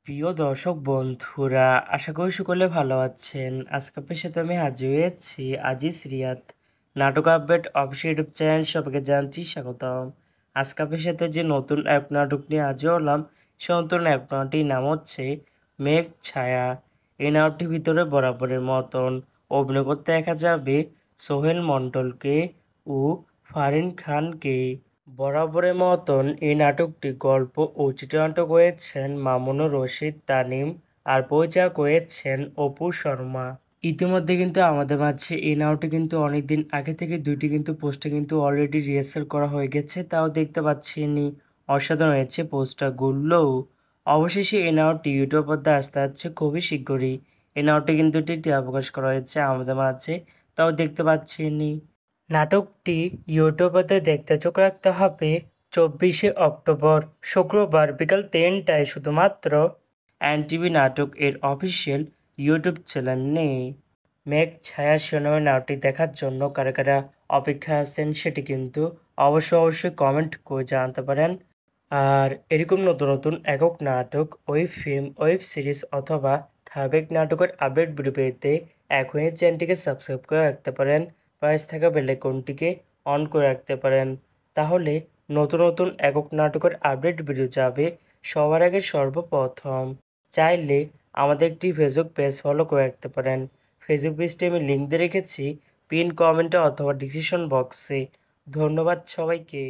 প্রিয় দর্শক বন্ধুরা, আশা করি সকলে ভালো আছেন। আজকে আপনার সাথে আমি হাজির হয়েছি আজিজ রিয়াদ নাটক আপডেট অফিসিয়াল ইউটিউব চ্যানেল। সবাইকে জানছি স্বাগতম। আজকে আপনার সাথে যে নতুন এক নাটক নিয়ে হাজির হলাম, সে নতুন এক নাটকটির নাম হচ্ছে মেঘ ছায়া। এই নাটকটির ভিতরে বরাবরের মতন অভিনয় করতে দেখা যাবে সোহেল মণ্ডলকে ও ফারিন খানকে। বরাবরের মতন এই নাটকটি গল্প ও চিত্রনাট্য করেছেন মামুনুর রশিদ তানিম আর পরিচালক করেছেন অপু শর্মা। ইতিমধ্যে কিন্তু আমাদের মাঝে এই নাটকটি কিন্তু অনেকদিন আগে থেকে দুইটি কিন্তু পোস্টে কিন্তু অলরেডি রিহার্সাল করা হয়ে গেছে, তাও দেখতে পাচ্ছেনই। অসাধারণ হয়েছে পোস্টারগুলো। অবশেষে এই নাটকটি ইউটিউব পর্দায় আসতে যাচ্ছে খুবই শীঘ্রই। এই নাটকটি কিন্তু টিআর প্রকাশ করা হয়েছে আমাদের মাঝে, তাও দেখতে পাচ্ছেনই। নাটকটি ইউটিউবেতে দেখতে চোখ রাখতে হবে 24শে অক্টোবর শুক্রবার বিকাল 3টায় শুধুমাত্র এনটিভি নাটক এর অফিসিয়াল ইউটিউব চ্যানেলে। মেঘ ছায়া শিরোনামে নাটকটি দেখার জন্য কারা কারা অপেক্ষা আছেন সেটি কিন্তু অবশ্যই কমেন্ট করে জানাতে পারেন। আর এরকম নতুন নতুন একক নাটক, ওয়েব ফিল্ম, ওয়েব সিরিজ অথবা ধারাবাহিক নাটকের আপডেট ভিডিও পেতে এখনই চ্যানেলটিকে সাবস্ক্রাইব করে রাখতে পারেন। পাশে থাকা বেল আইকনটিকে অন করে রাখতে পারেন। তাহলে নতুন নতুন একক নাটকের আপডেট ভিডিও যাবে সবার আগে সর্বপ্রথম। চাইলে আমাদের একটি ফেসবুক পেজ ফলো করে রাখতে পারেন। ফেসবুক পেজটি আমি লিঙ্ক দিয়ে রেখেছি পিন কমেন্টে অথবা ডিসক্রিপশন বক্সে। ধন্যবাদ সবাইকে।